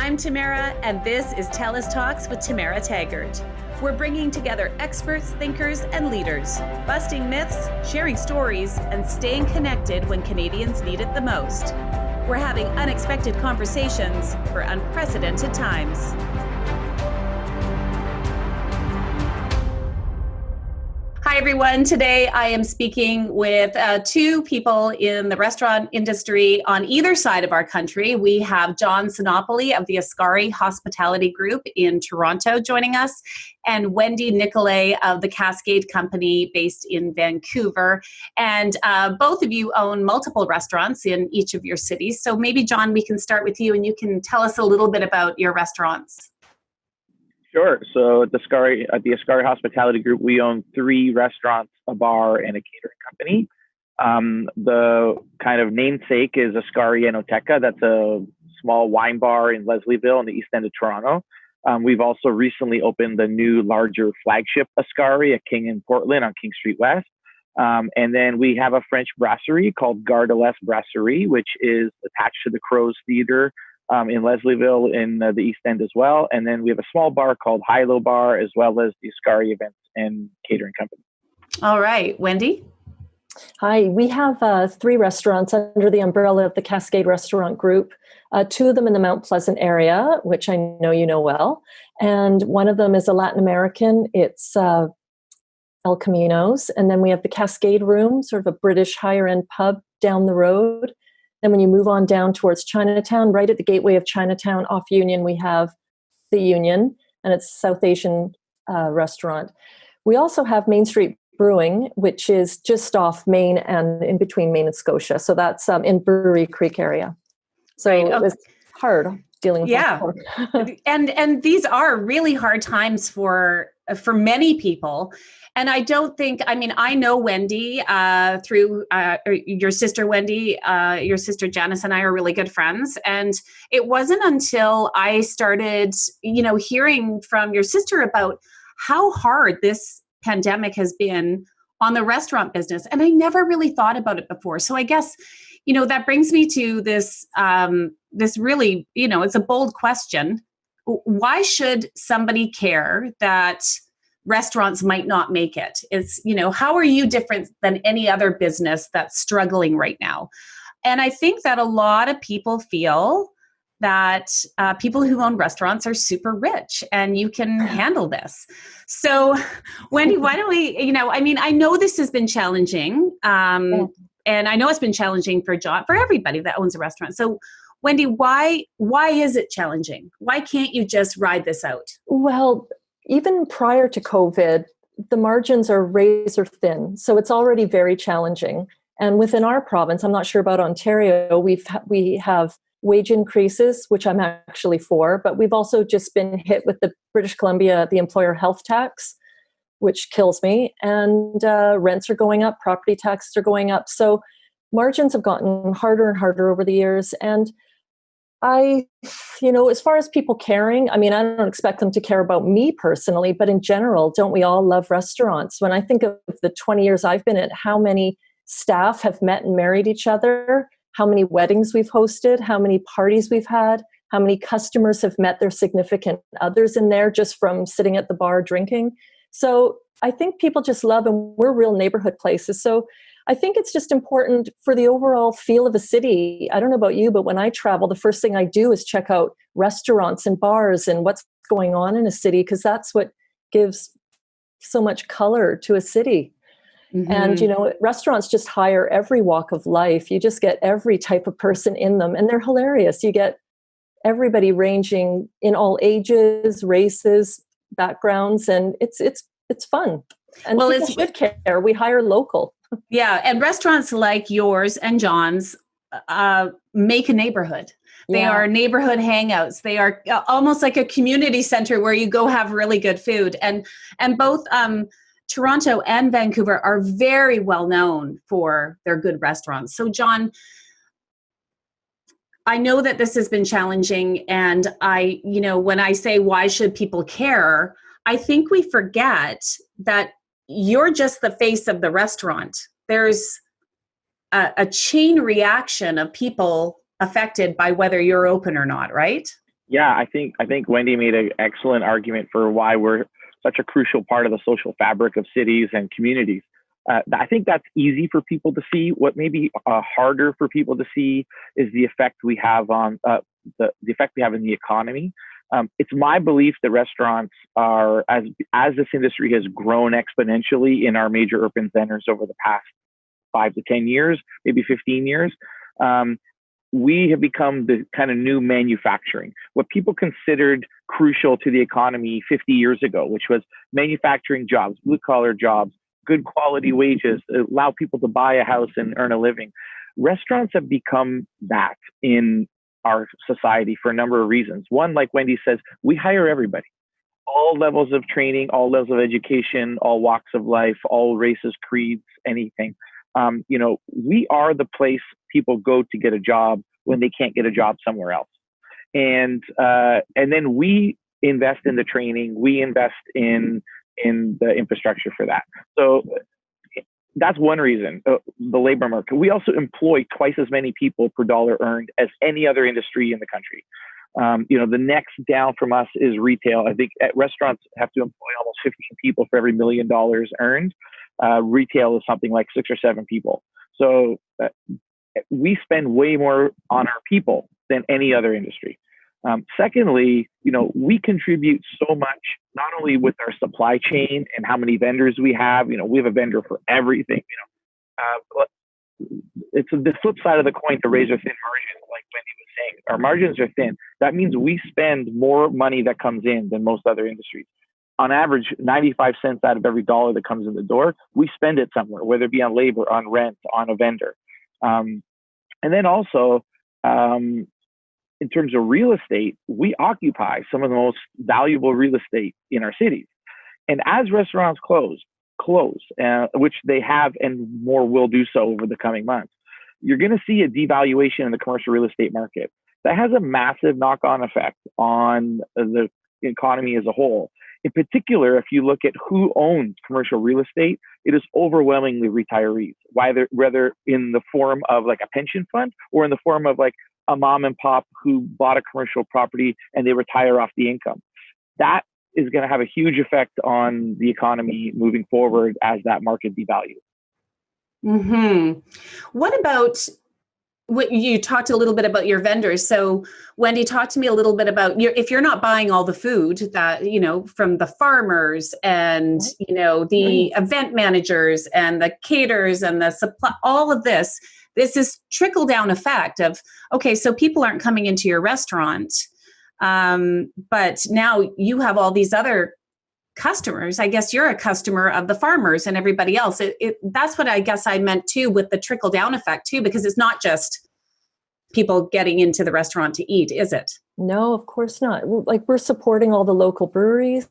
I'm Tamara, and this is TELUS Talks with Tamara Taggart. We're bringing together experts, thinkers, and leaders, busting myths, sharing stories, and staying connected when Canadians need it the most. We're having unexpected conversations for unprecedented times. Hi, everyone. Today I am speaking with two people in the restaurant industry on either side of our country. We have John Sinopoli of the Ascari Hospitality Group in Toronto joining us, and Wendy Nicolay of the Cascade Company based in Vancouver. And both of you own multiple restaurants in each of your cities. So maybe, John, we can start with you and you can tell us a little bit about your restaurants. Sure. So at the Ascari Hospitality Group, we own 3 restaurants, a bar, and a catering company. The kind of namesake is Ascari Enoteca. That's a small wine bar in Leslieville in the east end of Toronto. We've also recently opened the new, larger flagship Ascari at King in Portland on King Street West. And then we have a French brasserie called Gare de l'Est Brasserie, which is attached to the Crows Theatre in Leslieville in the East End as well. And then we have a small bar called Hilo Bar, as well as the Ascari Events and Catering Company. All right. Wendy? Hi. We have 3 restaurants under the umbrella of the Cascade Restaurant Group, 2 of them in the Mount Pleasant area, which I know you know well. And one of them is a Latin American. It's El Caminos. And then we have the Cascade Room, sort of a British higher-end pub down the road. Then when you move on down towards Chinatown, right at the gateway of Chinatown off Union, we have the Union, and it's a South Asian restaurant. We also have Main Street Brewing, which is just off Main and in between Main and Scotia. So that's in Brewery Creek area. So It was hard dealing with that. and these are really hard times for many people. And I don't think, I know Wendy through your sister Wendy, your sister Janice and I are really good friends. And it wasn't until I started, hearing from your sister about how hard this pandemic has been on the restaurant business. And I never really thought about it before. So I guess, that brings me to this, this really, it's a bold question. Why should somebody care that restaurants might not make it? It's, how are you different than any other business that's struggling right now? And I think that a lot of people feel that people who own restaurants are super rich and you can handle this. So Wendy, why don't we, I know this has been challenging. And I know it's been challenging for John, for everybody that owns a restaurant. So Wendy, why is it challenging? Why can't you just ride this out? Well, even prior to COVID, the margins are razor thin. So it's already very challenging. And within our province, I'm not sure about Ontario, we have wage increases, which I'm actually for, but we've also just been hit with the British Columbia, the employer health tax, which kills me. And rents are going up, property taxes are going up. So margins have gotten harder and harder over the years. And as far as people caring, I don't expect them to care about me personally, but in general, don't we all love restaurants? When I think of the 20 years I've been at, how many staff have met and married each other, how many weddings we've hosted, how many parties we've had, how many customers have met their significant others in there just from sitting at the bar drinking. So I think people just love, and we're real neighborhood places. So I think it's just important for the overall feel of a city. I don't know about you, but when I travel, the first thing I do is check out restaurants and bars and what's going on in a city, because that's what gives so much color to a city. Mm-hmm. And, restaurants just hire every walk of life. You just get every type of person in them, and they're hilarious. You get everybody ranging in all ages, races, backgrounds, and it's fun. And people should care. We hire local. Yeah, and restaurants like yours and John's make a neighborhood. They are neighborhood hangouts. They are almost like a community center where you go have really good food. And both Toronto and Vancouver are very well known for their good restaurants. So John, I know that this has been challenging, and when I say why should people care, I think we forget that you're just the face of the restaurant. There's a chain reaction of people affected by whether you're open or not, right? Yeah, I think Wendy made an excellent argument for why we're such a crucial part of the social fabric of cities and communities. I think that's easy for people to see. What may be harder for people to see is the effect we have on the effect we have in the economy. It's my belief that restaurants are, as this industry has grown exponentially in our major urban centers over the past 5 to 10 years, maybe 15 years. We have become the kind of new manufacturing. What people considered crucial to the economy 50 years ago, which was manufacturing jobs, blue collar jobs, good quality wages, allow people to buy a house and earn a living. Restaurants have become that in our society for a number of reasons. One, like Wendy says, we hire everybody, all levels of training, all levels of education, all walks of life, all races, creeds, anything. We are the place people go to get a job when they can't get a job somewhere else. And then we invest in the training, we invest in the infrastructure for that. So that's one reason, the labor market. We also employ twice as many people per dollar earned as any other industry in the country. The next down from us is retail. I think restaurants have to employ almost 15 people for every $1 million earned. Retail is something like 6 or 7 people. So we spend way more on our people than any other industry. Secondly, we contribute so much, not only with our supply chain and how many vendors we have. We have a vendor for everything. But it's the flip side of the coin to razor thin margins, like Wendy was saying. Our margins are thin. That means we spend more money that comes in than most other industries. On average, 95 cents out of every dollar that comes in the door, we spend it somewhere, whether it be on labor, on rent, on a vendor. And then also, in terms of real estate, we occupy some of the most valuable real estate in our cities. And as restaurants close, which they have and more will do so over the coming months, you're going to see a devaluation in the commercial real estate market. That has a massive knock-on effect on the economy as a whole. In particular, if you look at who owns commercial real estate, it is overwhelmingly retirees, whether in the form of like a pension fund or in the form of like a mom and pop who bought a commercial property and they retire off the income. That is going to have a huge effect on the economy moving forward as that market devalues. Mm-hmm. What about what you talked a little bit about your vendors? So Wendy, talk to me a little bit about if you're not buying all the food that, from the farmers and, the event managers and the caterers and the supply, all of this is trickle down effect of, okay, so people aren't coming into your restaurant. But now you have all these other customers. I guess you're a customer of the farmers and everybody else. That's what I guess I meant too with the trickle down effect too, because it's not just people getting into the restaurant to eat, is it? No, of course not. Like, we're supporting all the local breweries,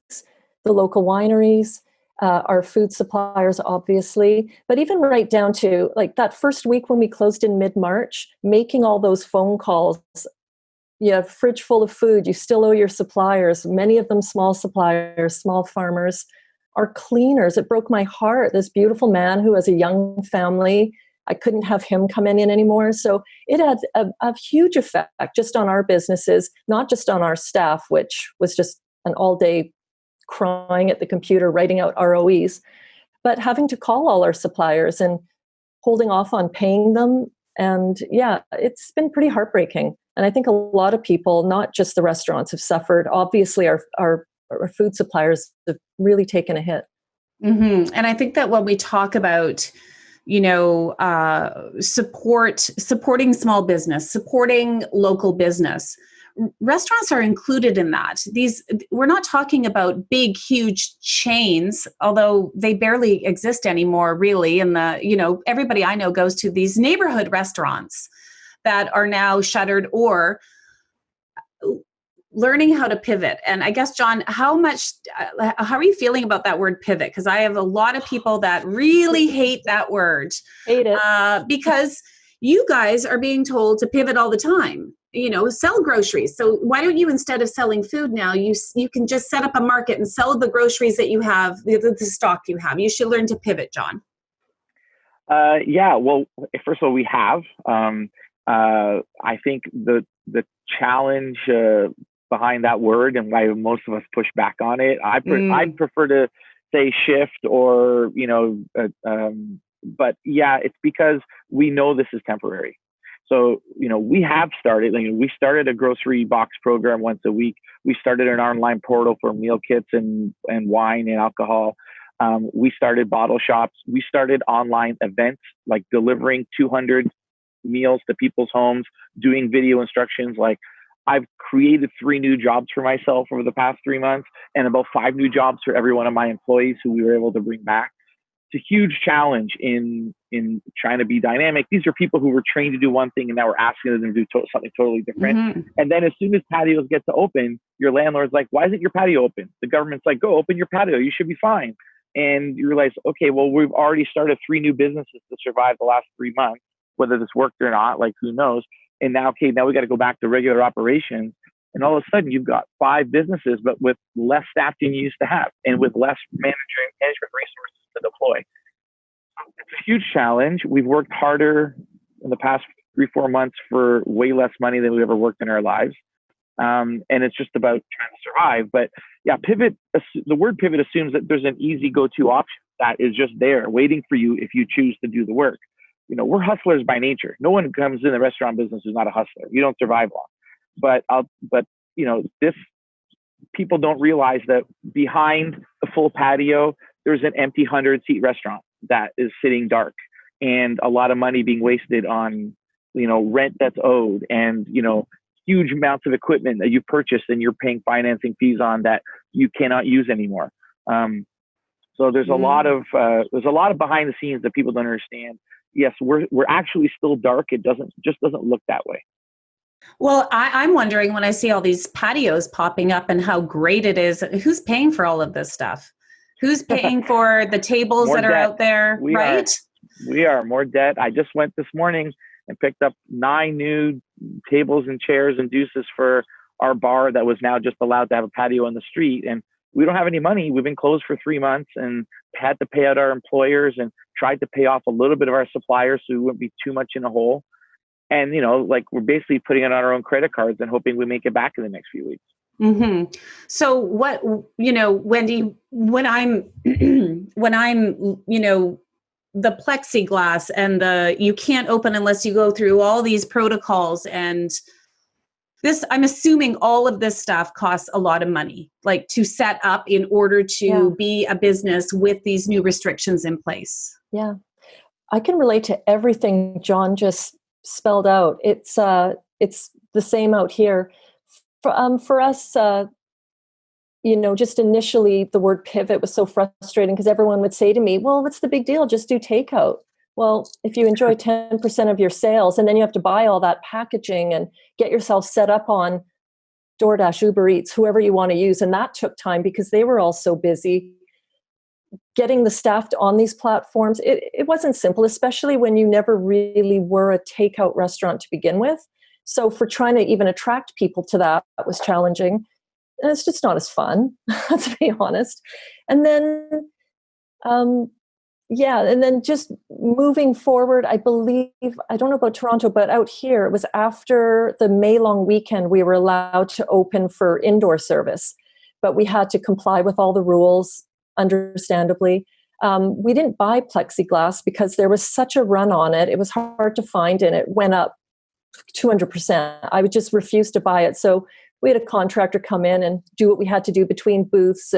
the local wineries, our food suppliers, obviously, but even right down to like that first week when we closed in mid-March, making all those phone calls. You have a fridge full of food, you still owe your suppliers, many of them small suppliers, small farmers, our cleaners. It broke my heart. This beautiful man who has a young family, I couldn't have him come in anymore. So it had a huge effect just on our businesses, not just on our staff, which was just an all-day crying at the computer, writing out ROEs, but having to call all our suppliers and holding off on paying them. And yeah, it's been pretty heartbreaking. And I think a lot of people, not just the restaurants, have suffered. Obviously, our food suppliers have really taken a hit. Mm-hmm. And I think that when we talk about, supporting small business, supporting local business, restaurants are included in that. We're not talking about big, huge chains, although they barely exist anymore, really. And everybody I know goes to these neighborhood restaurants that are now shuttered or learning how to pivot. And I guess, John, how are you feeling about that word pivot? Because I have a lot of people that really hate that word. Hate it. Because you guys are being told to pivot all the time, sell groceries. So why don't you, instead of selling food now, you can just set up a market and sell the groceries that you have, the stock you have. You should learn to pivot, John. Yeah, well, first of all, we have. I think the challenge behind that word and why most of us push back on it. I'd prefer to say shift or, but yeah, it's because we know this is temporary. So, we have started, we started a grocery box program once a week. We started an online portal for meal kits and wine and alcohol. We started bottle shops. We started online events, like delivering 200 meals to people's homes, doing video instructions. Like, I've created 3 new jobs for myself over the past 3 months and about 5 new jobs for every one of my employees who we were able to bring back. It's a huge challenge in trying to be dynamic. These are people who were trained to do one thing and now we're asking them to do something totally different. Mm-hmm. And then as soon as patios get to open, your landlord's like, why isn't your patio open? The government's like, go open your patio. You should be fine. And you realize, okay, well, we've already started 3 new businesses to survive the last 3 months, whether this worked or not, like who knows. And now we got to go back to regular operations. And all of a sudden you've got 5 businesses, but with less staff than you used to have and with less management resources to deploy. It's a huge challenge. We've worked harder in the past 3-4 months for way less money than we've ever worked in our lives. And it's just about trying to survive. But yeah, the word pivot assumes that there's an easy go-to option that is just there waiting for you if you choose to do the work. We're hustlers by nature. No one comes in the restaurant business who's not a hustler. You don't survive long. But people don't realize that behind the full patio, there's an empty 100-seat restaurant that is sitting dark and a lot of money being wasted on, rent that's owed and, huge amounts of equipment that you purchased and you're paying financing fees on that you cannot use anymore. So there's a lot of behind the scenes that people don't understand. Yes, we're actually still dark. It just doesn't look that way. Well, I'm wondering when I see all these patios popping up and how great it is, who's paying for all of this stuff? Who's paying for the tables that are out there, right? We are more debt. I just went this morning and picked up 9 new tables and chairs and deuces for our bar that was now just allowed to have a patio on the street. And we don't have any money. We've been closed for 3 months and had to pay out our employers and tried to pay off a little bit of our suppliers so we wouldn't be too much in a hole. And, we're basically putting it on our own credit cards and hoping we make it back in the next few weeks. Mm-hmm. So what, Wendy, when I'm, the plexiglass and you can't open unless you go through all these protocols and this, I'm assuming all of this stuff costs a lot of money, like to set up in order to be a business with these new restrictions in place. Yeah. I can relate to everything John just spelled out. It's the same out here. For us, just initially the word pivot was so frustrating because everyone would say to me, well, what's the big deal? Just do takeout. Well, if you enjoy 10% of your sales and then you have to buy all that packaging and get yourself set up on DoorDash, Uber Eats, whoever you want to use. And that took time because they were all so busy. Getting the staff on these platforms, it wasn't simple, especially when you never really were a takeout restaurant to begin with. So for trying to even attract people to that was challenging. And it's just not as fun, to be honest. And then, and then just moving forward, I believe, I don't know about Toronto, but out here, it was after the May long weekend, we were allowed to open for indoor service, but we had to comply with all the rules, understandably. We didn't buy plexiglass because there was such a run on it. It was hard to find and it went up 200%. I would just refuse to buy it. So we had a contractor come in and do what we had to do between booths,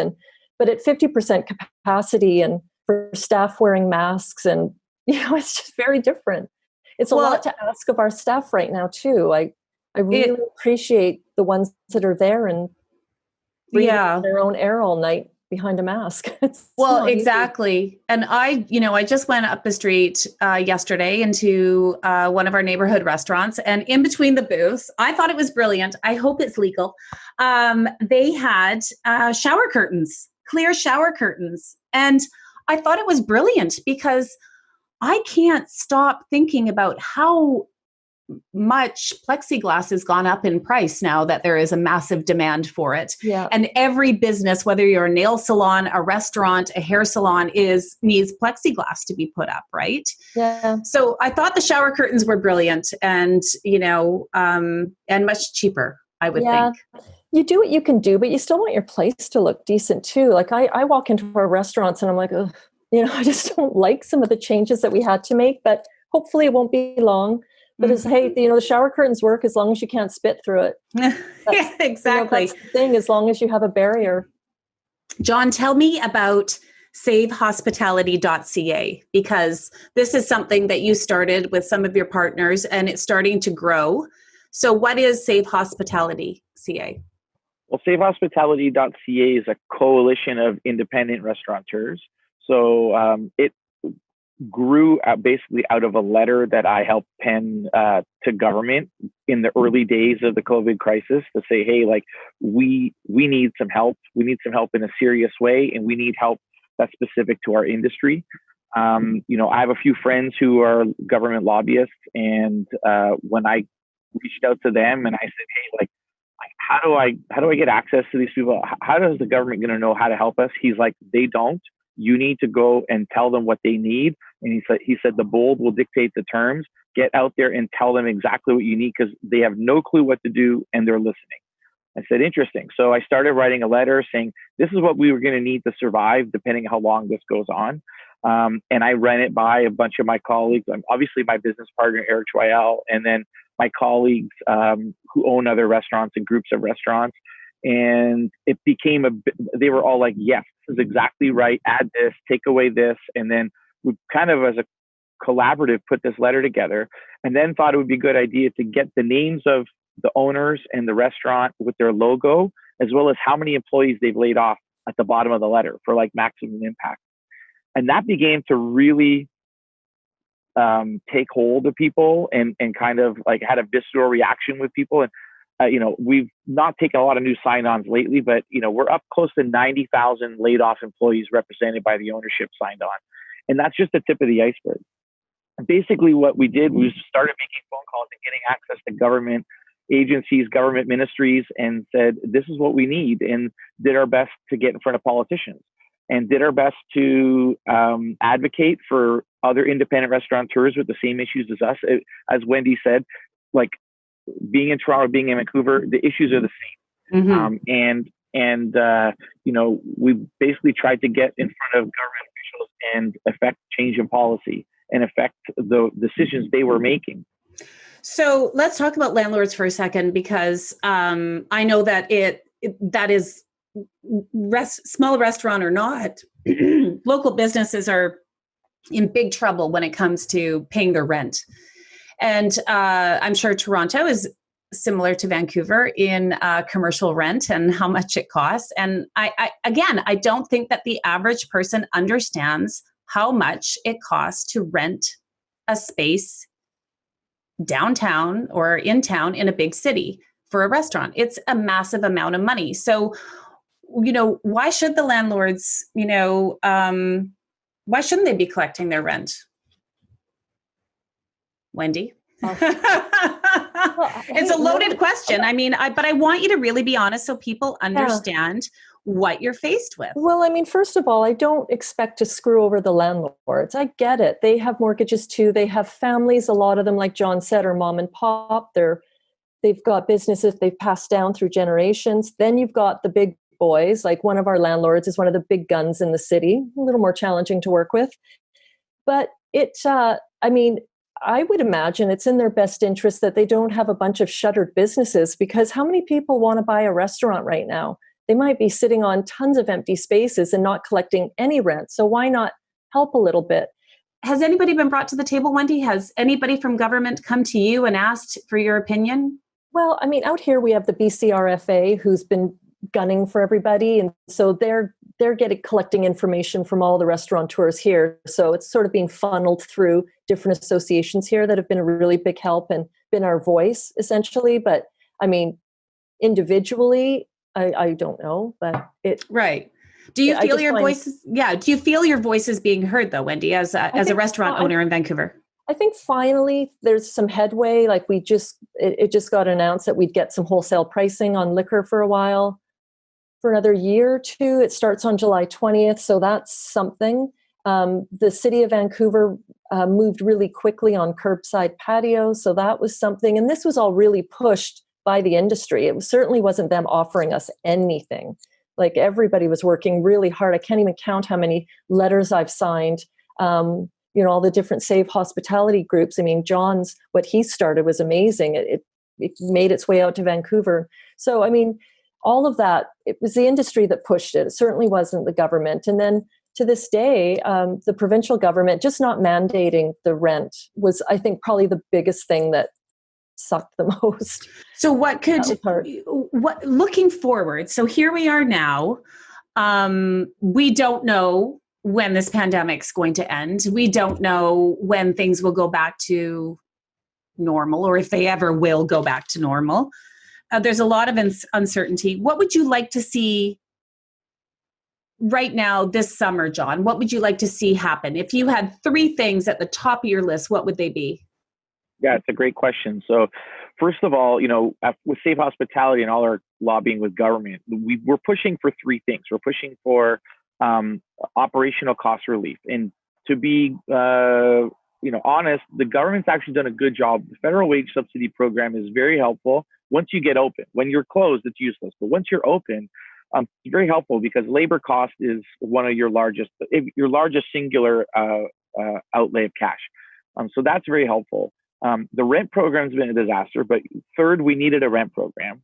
but at 50% capacity and for staff wearing masks, and it's just very different. It's a lot to ask of our staff right now too. I really appreciate the ones that are there and breathing their own air all night behind a mask. Exactly. Easy. And I just went up the street yesterday into one of our neighborhood restaurants, and in between the booths, I thought it was brilliant. I hope it's legal. They had shower curtains, clear shower curtains. And I thought it was brilliant because I can't stop thinking about how much plexiglass has gone up in price now that there is a massive demand for it. Yeah. And every business, whether you're a nail salon, a restaurant, a hair salon, needs plexiglass to be put up, right? Yeah. So I thought the shower curtains were brilliant and, and much cheaper, I would think. You do what you can do, but you still want your place to look decent too. Like I walk into our restaurants and I'm like, ugh, I just don't like some of the changes that we had to make, but hopefully it won't be long. But it's, hey, the shower curtains work as long as you can't spit through it. Yeah, exactly. That's the thing, as long as you have a barrier. John, tell me about savehospitality.ca, because this is something that you started with some of your partners and it's starting to grow. So what is Save Hospitality CA? Well, savehospitality.ca is a coalition of independent restaurateurs. So it grew basically out of a letter that I helped pen to government in the early days of the COVID crisis to say, hey, like we need some help. We need some help in a serious way, and we need help that's specific to our industry. I have a few friends who are government lobbyists, and when I reached out to them and I said, hey, like, how do I get access to these people? How does the government going to know how to help us? He's like, they don't. You need to go and tell them what they need. And he said the bold will dictate the terms. Get out there and tell them exactly what you need, because they have no clue what to do and they're listening. I said, interesting. So I started writing a letter saying, this is what we were going to need to survive, depending on how long this goes on. And I ran it by a bunch of my colleagues. Obviously, my business partner, Eric Troyal, and then my colleagues who own other restaurants and groups of restaurants. And it became they were all like, yes, this is exactly right. Add this, take away this. And then we kind of, as a collaborative, put this letter together, and then thought it would be a good idea to get the names of the owners and the restaurant with their logo, as well as how many employees they've laid off at the bottom of the letter for like maximum impact. And that began to really take hold of people and kind of like had a visceral reaction with people. And we've not taken a lot of new sign-ons lately, but we're up close to 90,000 laid off employees represented by the ownership signed on. And that's just the tip of the iceberg. Basically what we did was started making phone calls and getting access to government agencies, government ministries, and said, this is what we need, and did our best to get in front of politicians and did our best to advocate for other independent restaurateurs with the same issues as us. As Wendy said, like being in Toronto, being in Vancouver, the issues are the same. We basically tried to get in front of government officials and affect change in policy and affect the decisions they were making. So let's talk about landlords for a second, because I know that that is small restaurant or not, local businesses are in big trouble when it comes to paying their rent. And I'm sure Toronto is similar to Vancouver in commercial rent and how much it costs. And I don't think that the average person understands how much it costs to rent a space downtown or in town in a big city for a restaurant. It's a massive amount of money. So, why should the landlords, why shouldn't they be collecting their rent? Wendy? It's a loaded question. I mean, but I want you to really be honest so people understand what you're faced with. Well, I mean, first of all, I don't expect to screw over the landlords. I get it. They have mortgages too. They have families. A lot of them, like John said, are mom and pop. They've got businesses they've passed down through generations. Then you've got the big boys. Like one of our landlords is one of the big guns in the city, a little more challenging to work with. But I would imagine it's in their best interest that they don't have a bunch of shuttered businesses, because how many people want to buy a restaurant right now? They might be sitting on tons of empty spaces and not collecting any rent. So why not help a little bit? Has anybody been brought to the table, Wendy? Has anybody from government come to you and asked for your opinion? Well, I mean, out here we have the BCRFA who's been gunning for everybody. And so they're collecting information from all the restaurateurs here. So it's sort of being funneled through different associations here that have been a really big help and been our voice essentially. But I mean, individually, I don't know, but right. Do you feel your voices? Yeah. Do you feel your voice is being heard though, Wendy, as a restaurant owner in Vancouver? I think finally there's some headway. Like it just got announced that we'd get some wholesale pricing on liquor for a while. For another year or two. It starts on July 20th. So that's something. The city of Vancouver moved really quickly on curbside patios. So that was something. And this was all really pushed by the industry. It certainly wasn't them offering us anything. Like everybody was working really hard. I can't even count how many letters I've signed. All the different Save Hospitality groups. I mean, John's, what he started was amazing. It made its way out to Vancouver. So, I mean, all of that, it was the industry that pushed it. It certainly wasn't the government. And then to this day, the provincial government just not mandating the rent was, I think, probably the biggest thing that sucked the most. So looking forward, so here we are now, we don't know when this pandemic's going to end. We don't know when things will go back to normal, or if they ever will go back to normal. There's a lot of uncertainty. What would you like to see right now this summer, John? What would you like to see happen? If you had 3 things at the top of your list, what would they be? Yeah, it's a great question. So first of all, with Save Hospitality and all our lobbying with government, we're pushing for 3 things. We're pushing for operational cost relief. And to be honest, the government's actually done a good job. The federal wage subsidy program is very helpful once you get open. When you're closed, it's useless. But once you're open, it's very helpful because labor cost is one of your largest singular outlay of cash. So that's very helpful. The rent program's been a disaster, but third, we needed a rent program.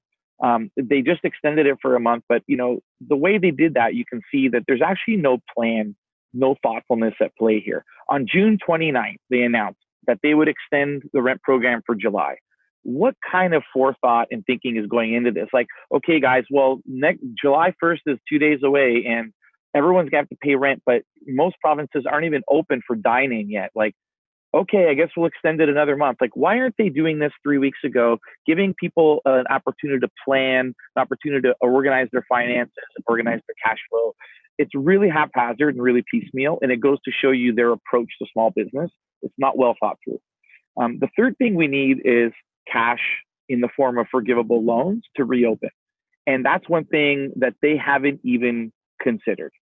They just extended it for a month, but the way they did that, you can see that there's actually no plan, no thoughtfulness at play here. On June 29th, they announced that they would extend the rent program for July. What kind of forethought and thinking is going into this? Like, okay, guys, well, July 1st is 2 days away and everyone's gonna have to pay rent, but most provinces aren't even open for dine-in yet. Like, okay, I guess we'll extend it another month. Like, why aren't they doing this 3 weeks ago, giving people an opportunity to plan, an opportunity to organize their finances and organize their cash flow? It's really haphazard and really piecemeal, and it goes to show you their approach to small business. It's not well thought through. The third thing we need is cash in the form of forgivable loans to reopen. And that's one thing that they haven't even considered.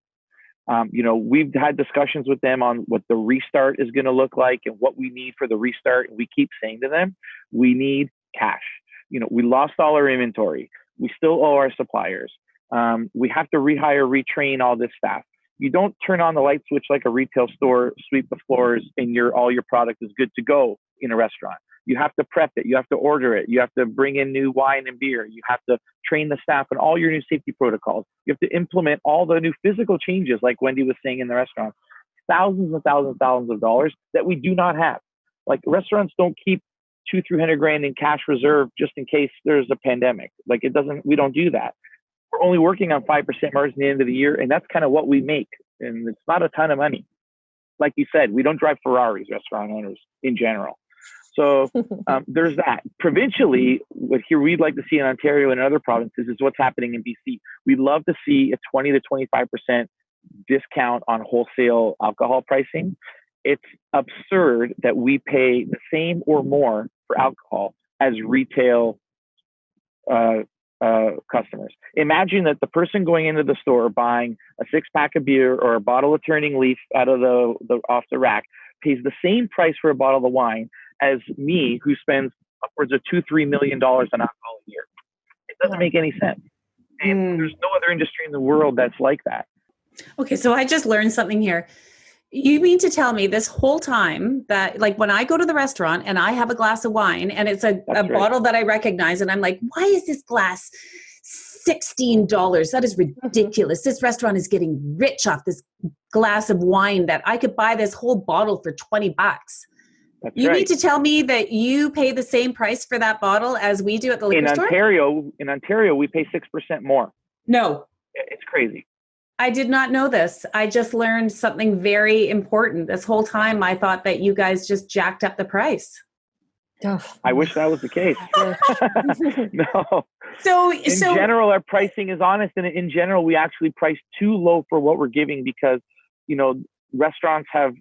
We've had discussions with them on what the restart is going to look like and what we need for the restart. And we keep saying to them, we need cash. We lost all our inventory. We still owe our suppliers. We have to rehire, retrain all this staff. You don't turn on the light switch like a retail store, sweep the floors, and all your product is good to go in a restaurant. You have to prep it. You have to order it. You have to bring in new wine and beer. You have to train the staff on all your new safety protocols. You have to implement all the new physical changes, like Wendy was saying in the restaurant. Thousands and thousands and thousands of dollars that we do not have. Like, restaurants don't keep $200-300 grand in cash reserve just in case there's a pandemic. Like, we don't do that. We're only working on 5% margin at the end of the year, and that's kind of what we make. And it's not a ton of money. Like you said, we don't drive Ferraris, restaurant owners in general. So there's that. Provincially, what here we'd like to see in Ontario and other provinces is what's happening in BC. We'd love to see a 20 to 25% discount on wholesale alcohol pricing. It's absurd that we pay the same or more for alcohol as retail customers. Imagine that the person going into the store buying a 6-pack of beer or a bottle of Turning Leaf out of off the rack pays the same price for a bottle of wine as me, who spends upwards of $2-3 million on alcohol a year. It doesn't make any sense. And there's no other industry in the world that's like that. Okay, so I just learned something here. You mean to tell me this whole time that, like, when I go to the restaurant and I have a glass of wine and it's a bottle that I recognize, and I'm like, why is this glass $16? That is ridiculous. This restaurant is getting rich off this glass of wine that I could buy this whole bottle for $20. You need to tell me that you pay the same price for that bottle as we do at the liquor store? In Ontario, we pay 6% more. No. It's crazy. I did not know this. I just learned something very important. This whole time, I thought that you guys just jacked up the price. I wish that was the case. No. So in general, our pricing is honest, and in general, we actually price too low for what we're giving because, restaurants have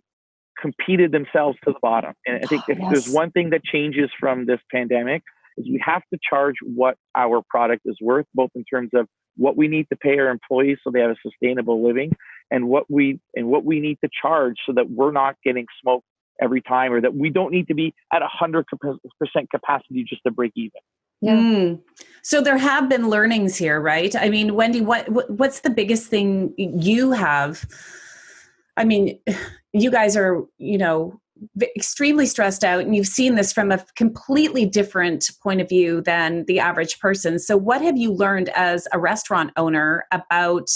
competed themselves to the bottom. And I think if there's one thing that changes from this pandemic is we have to charge what our product is worth, both in terms of what we need to pay our employees so they have a sustainable living, and what we need to charge so that we're not getting smoked every time, or that we don't need to be at 100% capacity just to break even. Yeah. So there have been learnings here, right? I mean, Wendy, what's the biggest thing you have? I mean, you guys are, extremely stressed out, and you've seen this from a completely different point of view than the average person. So what have you learned as a restaurant owner about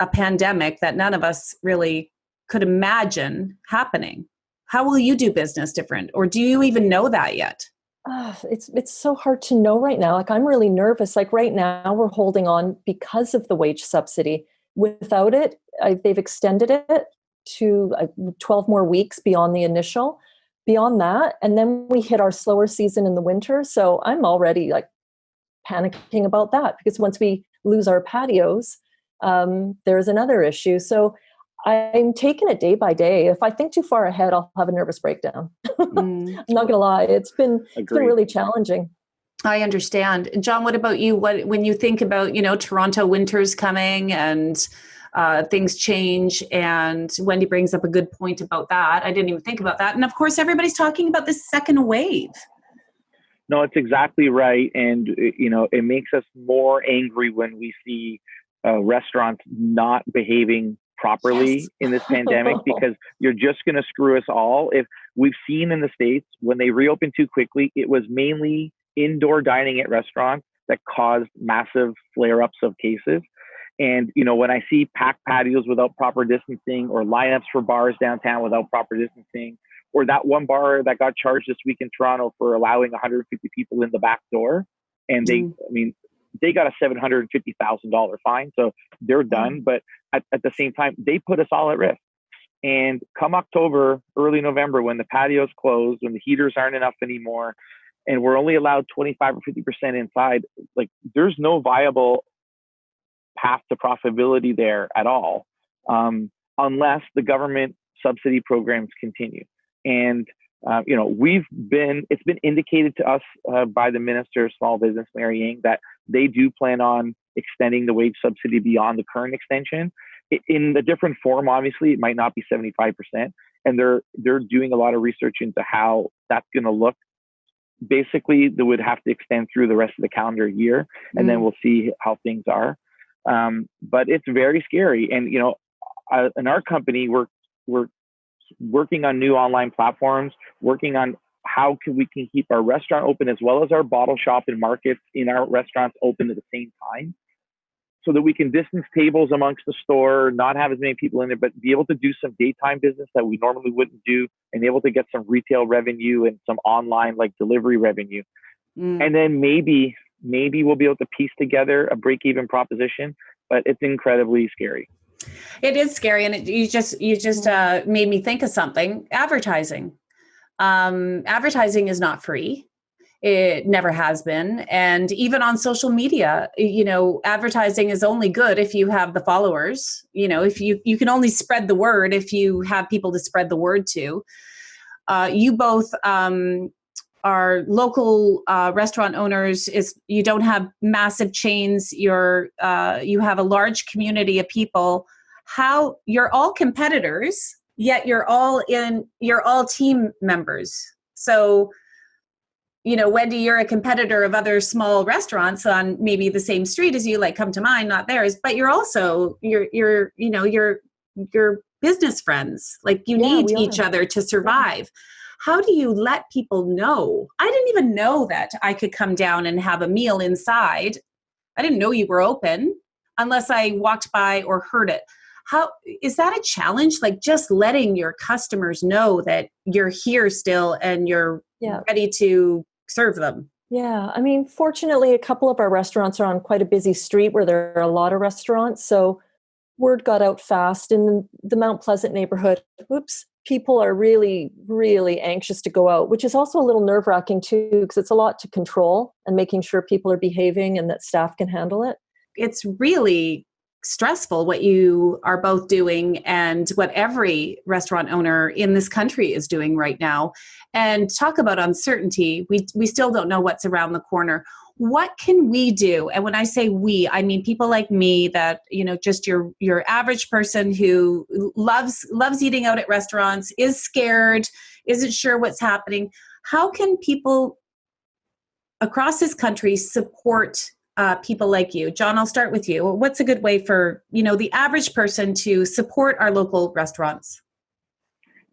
a pandemic that none of us really could imagine happening? How will you do business different? Or do you even know that yet? It's so hard to know right now. Like, I'm really nervous. Like, right now we're holding on because of the wage subsidy. Without it, they've extended it to 12 more weeks beyond the initial. Beyond that, and then we hit our slower season in the winter. So I'm already like panicking about that, because once we lose our patios, there's another issue. So I'm taking it day by day. If I think too far ahead, I'll have a nervous breakdown. I'm not gonna lie. It's been really challenging. I understand. John, what about you? When you think about, Toronto winter's coming and things change, and Wendy brings up a good point about that. I didn't even think about that. And of course, everybody's talking about this second wave. No, it's exactly right. And, it makes us more angry when we see restaurants not behaving properly in this pandemic, because you're just going to screw us all. If we've seen in the States, when they reopened too quickly, it was mainly indoor dining at restaurants that caused massive flare-ups of cases. And, when I see packed patios without proper distancing, or lineups for bars downtown without proper distancing, or that one bar that got charged this week in Toronto for allowing 150 people in the back door, and they got a $750,000 fine. So they're done. But at the same time, they put us all at risk. And come October, early November, when the patios close, when the heaters aren't enough anymore, and we're only allowed 25 or 50% inside, like, there's no viable path to profitability there at all, unless the government subsidy programs continue. And it's been indicated to us by the Minister of Small Business, Mary Ng, that they do plan on extending the wage subsidy beyond the current extension in a different form. Obviously, it might not be 75%, and they're doing a lot of research into how that's going to look. Basically, they would have to extend through the rest of the calendar year, and then we'll see how things are. But it's very scary. And, in our company, we're working on new online platforms, working on how we can keep our restaurant open, as well as our bottle shop and markets in our restaurants open at the same time, so that we can distance tables amongst the store, not have as many people in there, but be able to do some daytime business that we normally wouldn't do, and able to get some retail revenue and some online like delivery revenue. And then maybe we'll be able to piece together a break-even proposition, but it's incredibly scary. It is scary. And you just made me think of something. Advertising. Advertising is not free. It never has been. And even on social media, advertising is only good if you have the followers. If you can only spread the word if you have people to spread the word to. You both are local restaurant owners. You don't have massive chains. You have a large community of people. How you're all competitors, yet you're all team members. So, Wendy, you're a competitor of other small restaurants on maybe the same street as you, like Come to Mind, not theirs, but you're also you're business friends. Like, you need each other to survive. How do you let people know? I didn't even know that I could come down and have a meal inside. I didn't know you were open unless I walked by or heard it. How is that a challenge? Like, just letting your customers know that you're here still and you're ready to serve them. Yeah. I mean, fortunately, a couple of our restaurants are on quite a busy street where there are a lot of restaurants. So word got out fast in the Mount Pleasant neighborhood. People are really, really anxious to go out, which is also a little nerve-wracking too, because it's a lot to control and making sure people are behaving and that staff can handle it. It's really stressful what you are both doing and what every restaurant owner in this country is doing right now. And talk about uncertainty. We still don't know what's around the corner. What can we do? And when I say we, I mean people like me that, just your average person who loves eating out at restaurants, is scared, isn't sure what's happening. How can people across this country support people like you? John, I'll start with you. What's a good way for, the average person to support our local restaurants?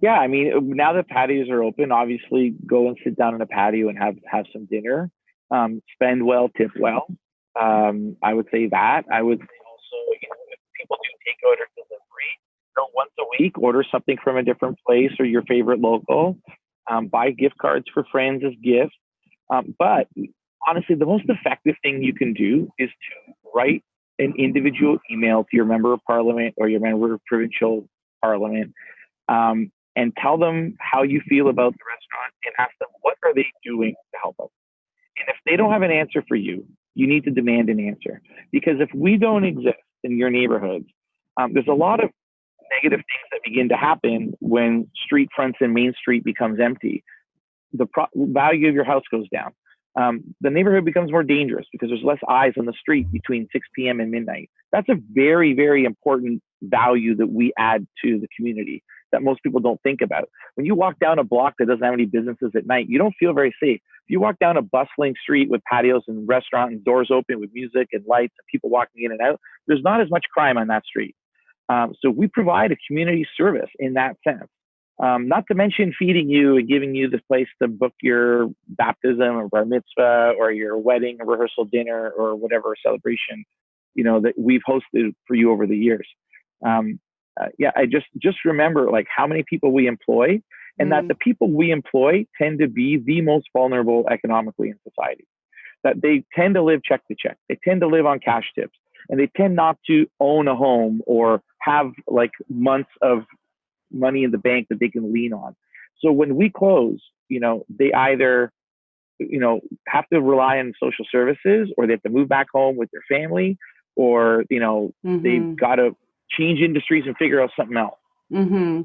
Yeah, I mean, now that patios are open, obviously go and sit down on a patio and have some dinner. Spend well, tip well. I would say that. I would say also, if people do takeout or delivery, once a week, order something from a different place or your favorite local. Buy gift cards for friends as gifts. But honestly, the most effective thing you can do is to write an individual email to your member of parliament or your member of provincial parliament, and tell them how you feel about the restaurant and ask them what are they doing to help us. And if they don't have an answer for you, you need to demand an answer. Because if we don't exist in your neighborhoods, there's a lot of negative things that begin to happen when street fronts and Main Street becomes empty. The value of your house goes down. The neighborhood becomes more dangerous because there's less eyes on the street between 6 p.m. and midnight. That's a very, very important value that we add to the community that most people don't think about. When you walk down a block that doesn't have any businesses at night, you don't feel very safe. If you walk down a bustling street with patios and restaurants and doors open with music and lights and people walking in and out, there's not as much crime on that street. So we provide a community service in that sense. Not to mention feeding you and giving you this place to book your baptism or bar mitzvah or your wedding or rehearsal dinner or whatever celebration, that we've hosted for you over the years. I just remember like how many people we employ and that the people we employ tend to be the most vulnerable economically in society, that they tend to live check to check. They tend to live on cash tips and they tend not to own a home or have like months of money in the bank that they can lean on. So when we close, they either, have to rely on social services or they have to move back home with their family or, they've got to change industries and figure out something else. Mm-hmm.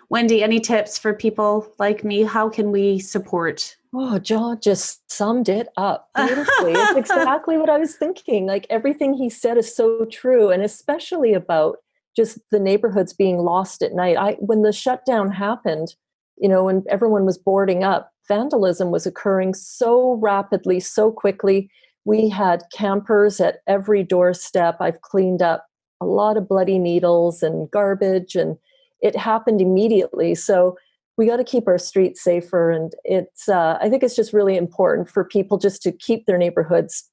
Wendy, any tips for people like me? How can we support? Oh, John just summed it up beautifully. It's exactly what I was thinking. Like everything he said is so true. And especially about just the neighborhoods being lost at night. When the shutdown happened, when everyone was boarding up, vandalism was occurring so rapidly, so quickly. We had campers at every doorstep. I've cleaned up a lot of bloody needles and garbage, and it happened immediately. So we got to keep our streets safer. And I think it's just really important for people just to keep their neighborhoods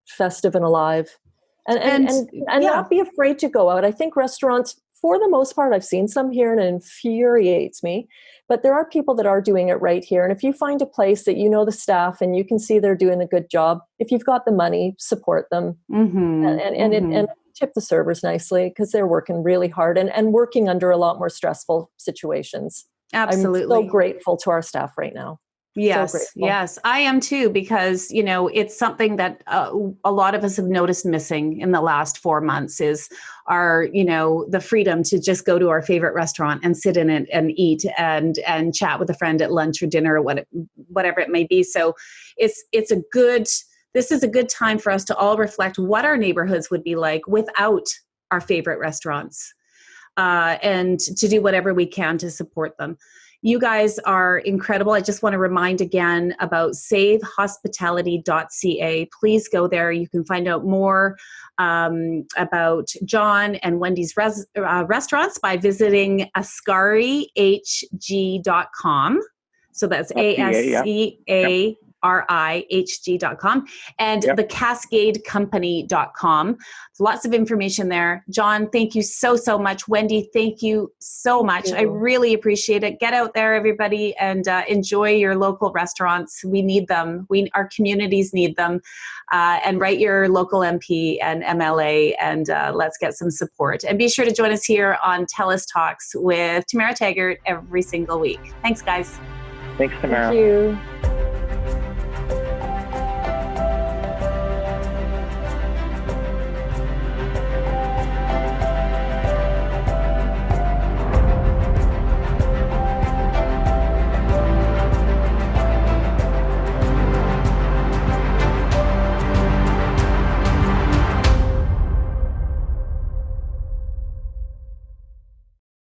festive and alive. And not be afraid to go out. I think restaurants, for the most part, I've seen some here and it infuriates me, but there are people that are doing it right here. And if you find a place that the staff and you can see they're doing a good job, if you've got the money, support them and tip the servers nicely because they're working really hard and working under a lot more stressful situations. Absolutely. I'm so grateful to our staff right now. Yes, I am too, because, it's something that a lot of us have noticed missing in the last 4 months is our, the freedom to just go to our favorite restaurant and sit in it and eat and chat with a friend at lunch or dinner or whatever it may be. So this is a good time for us to all reflect what our neighborhoods would be like without our favorite restaurants, and to do whatever we can to support them. You guys are incredible. I just want to remind again about savehospitality.ca. Please go there. You can find out more about John and Wendy's restaurants by visiting ascarihg.com. So that's ASCARIHG.com and thecascadecompany.com. Lots of information there. John, thank you so much. Wendy, thank you so much. I really appreciate it. Get out there, everybody, and enjoy your local restaurants. We need them. Our communities need them. And write your local MP and MLA, and let's get some support. And be sure to join us here on TELUS Talks with Tamara Taggart every single week. Thanks, guys. Thanks, Tamara. Thank you.